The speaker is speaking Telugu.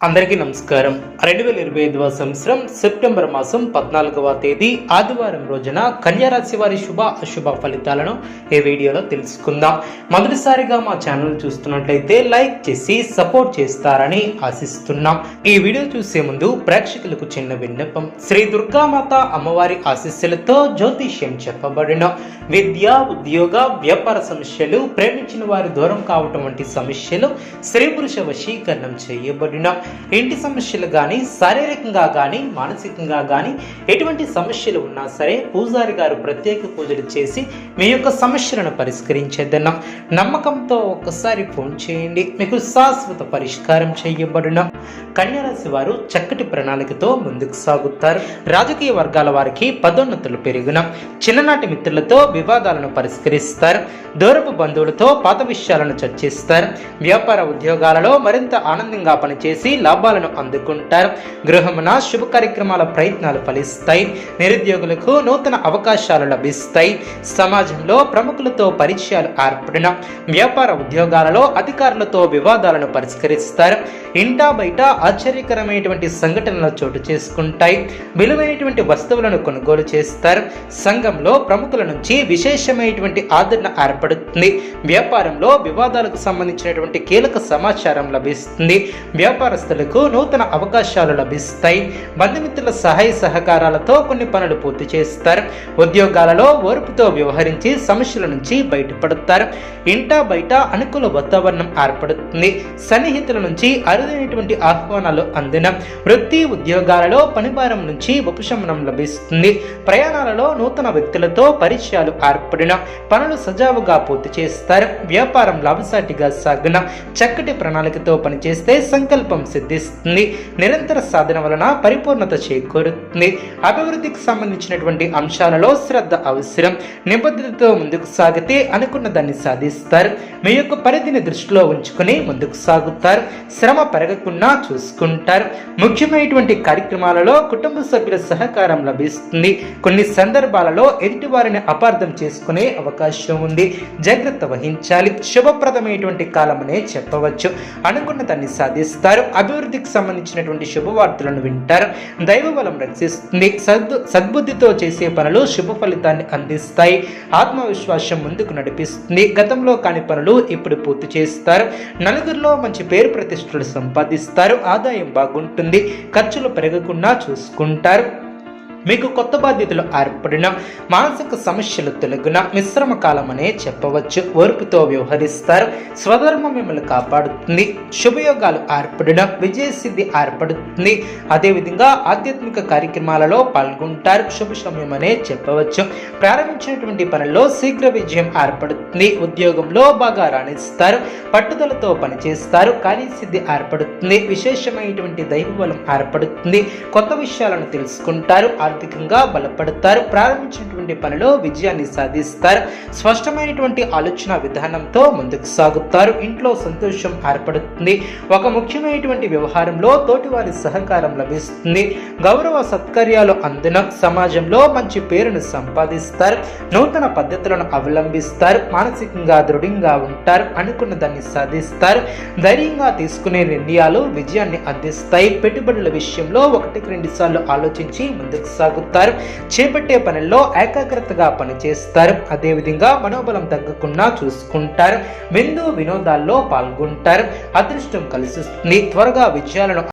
అందరికీ నమస్కారం. 2025వ సంవత్సరం సెప్టెంబర్ మాసం 14వ తేదీ ఆదివారం రోజున కన్యా రాశి వారి శుభ అశుభ ఫలితాలను ఈ వీడియోలో తెలుసుకుందాం. మొదటిసారిగా మా ఛానల్ చూస్తున్నట్లయితే లైక్ చేసి సపోర్ట్ చేస్తారని ఆశిస్తున్నాం. ఈ వీడియో చూసే ముందు ప్రేక్షకులకు చిన్న విన్నపం. శ్రీ దుర్గామాత అమ్మవారి ఆశీస్సులతో జ్యోతిష్యం చెప్పబడిన విద్య, ఉద్యోగ, వ్యాపార సమస్యలు, ప్రేమించిన వారి దూరం కావటం వంటి సమస్యలు, స్త్రీ పురుష వశీకరణం చేయబడిన ఇంటి సమస్యలు కానీ, శారీరకంగా కానీ, మానసికంగా కానీ ఎటువంటి సమస్యలు ఉన్నా సరే పూజారి గారు ప్రత్యేక పూజలు చేసి మీ యొక్క సమస్యలను పరిష్కరించేద్దాం. నమ్మకంతో ఒక్కసారి ఫోన్ చేయండి, మీకు శాశ్వత పరిష్కారం చేయబడిన. కన్యా రాశి వారు చక్కటి ప్రణాళికతో ముందుకు సాగుతారు. రాజకీయ వర్గాల వారికి పదోన్నతులు పెరిగిన, చిన్ననాటి మిత్రులతో వివాదాలను పరిష్కరిస్తారు. దూరపు బంధువులతో పాత విషయాలను చర్చిస్తారు. వ్యాపార ఉద్యోగాలలో మరింత ఆనందంగా పనిచేసి లాభాలను అందుకుంటారు. గృహమున శుభ కార్యక్రమాల ప్రయత్నాలు ఫలిస్తాయి. నిరుద్యోగులకు నూతన అవకాశాలు లభిస్తాయి. సమాజంలో ప్రముఖులతో పరిచయాలు ఏర్పడిన, వ్యాపార ఉద్యోగాలలో అధికారులతో వివాదాలను పరిష్కరిస్తారు. ఇంటా బయట ఆశ్చర్యకరమైనటువంటి సంఘటనలు చోటు చేసుకుంటాయి. విలువైనటువంటి వస్తువులను కొనుగోలు చేస్తారు. సంఘంలో ప్రముఖుల నుంచి విశేషమైనటువంటి ఆదరణ ఏర్పడుతుంది. వ్యాపారంలో వివాదాలకు సంబంధించినటువంటి కీలక సమాచారం లభిస్తుంది. వ్యాపారస్తులకు నూతన అవకాశాలు లభిస్తాయి. బంధుమిత్రుల సహాయ సహకారాలతో కొన్ని పనులు పూర్తి చేస్తారు. ఉద్యోగాలలో ఓర్పుతో వ్యవహరించి సమస్యల నుంచి బయటపడతారు. ఇంటా బయట అనుకూల వాతావరణం ఏర్పడుతుంది. సన్నిహితుల నుంచి అరుదైనటువంటి ఆహ్వానాలు అందిన, వృత్తి ఉద్యోగాలలో పనిభారం నుంచి ఉపశమనం లభిస్తుంది. ప్రయాణాలలో నూతన వ్యక్తులతో పరిచయాలు ఏర్పడిన, పనులు సజావుగా పూర్తి చేస్తారు. వ్యాపారం లాభసాటిగా సాగిన, చక్కటి ప్రణాళికతో పనిచేస్తే సంకల్పం సిద్ధిస్తుంది. నిరంతర సాధన వలన పరిపూర్ణత చేకూరుతుంది. అభివృద్ధికి సంబంధించినటువంటి అంశాలలో శ్రద్ధ అవసరం. నిబద్ధతతో ముందుకు సాగితే అనుకున్న దాన్ని సాధిస్తారు. మీ యొక్క పరిధిని దృష్టిలో ఉంచుకుని ముందుకు సాగుతారు. శ్రమ పెరగకుండా చూసుకుంటారు. ముఖ్యమైనటువంటి కార్యక్రమాలలో కుటుంబ సభ్యుల సహకారం లభిస్తుంది. కొన్ని సందర్భాలలో ఎదుటి వారిని అపార్థం చేసుకునే అవకాశం ఉంది. జాగ్రత్త వహించాలి. శుభప్రదమైనటువంటి కాలమనే చెప్పవచ్చు. అనుకున్న దాన్ని సాధిస్తారు. అభివృద్ధికి సంబంధించినటువంటి శుభవార్తలను వింటారు. దైవ బలం రక్షిస్తుంది. సద్బుద్ధితో చేసే పనులు శుభ ఫలితాన్ని అందిస్తాయి. ఆత్మవిశ్వాసం ముందుకు నడిపిస్తుంది. గతంలో కాని పనులు ఇప్పుడు పూర్తి చేస్తారు. నలుగురిలో మంచి పేరు ప్రతిష్టలు సంపాదిస్తారు. ఆదాయం బాగుంటుంది. ఖర్చులు పెరగకుండా చూసుకుంటారు. మీకు కొత్త బాధ్యతలు ఏర్పడిన, మానసిక సమస్యలు తొలగిన మిశ్రమ కాలం అనే చెప్పవచ్చు. ఓర్పుతో వ్యవహరిస్తారు. స్వధర్మం మిమ్మల్ని కాపాడుతుంది. శుభయోగాలు ఏర్పడిన, విజయసిద్ధి ఏర్పడుతుంది. అదేవిధంగా ఆధ్యాత్మిక కార్యక్రమాలలో పాల్గొంటారు. శుభ సమయం అనే చెప్పవచ్చు. ప్రారంభించినటువంటి పనుల్లో శీఘ్ర విజయం ఏర్పడుతుంది. ఉద్యోగంలో బాగా రాణిస్తారు. పట్టుదలతో పనిచేస్తారు. కార్యసిద్ధి ఏర్పడుతుంది. విశేషమైనటువంటి దైవ బలం ఏర్పడుతుంది. కొత్త విషయాలను తెలుసుకుంటారు. ఆర్థికంగా బలపడతారు. ప్రారంభించినటువంటి పనిలో విజయాన్ని సాధిస్తారు. స్పష్టమైనటువంటి ఆలోచన విధానంతో ముందుకు సాగుతారు. ఇంట్లో సంతోషం ఏర్పడుతుంది. ఒక ముఖ్యమైనటువంటి వ్యవహారంలో తోటివారి సహకారం లభిస్తుంది. గౌరవ సత్కార్యాలు అందిన, సమాజంలో మంచి పేరును సంపాదిస్తారు. నూతన పద్ధతులను అవలంబిస్తారు. మానసికంగా దృఢంగా ఉంటారు. అనుకున్న దాన్ని సాధిస్తారు. ధైర్యంగా తీసుకునే నిర్ణయాలు విజయాన్ని అందిస్తాయి. పెట్టుబడుల విషయంలో 1-2 సార్లు ఆలోచించి ముందుకు సాగుతారు. చేపట్టే పనుల్లో ఏకాగ్రతగా పనిచేస్తారు. అదేవిధంగా మనోబలం తగ్గకుండా చూసుకుంటారు. విందు వినోదాల్లో పాల్గొంటారు. అదృష్టం కలిసిస్తుంది. త్వరగా విజయాలను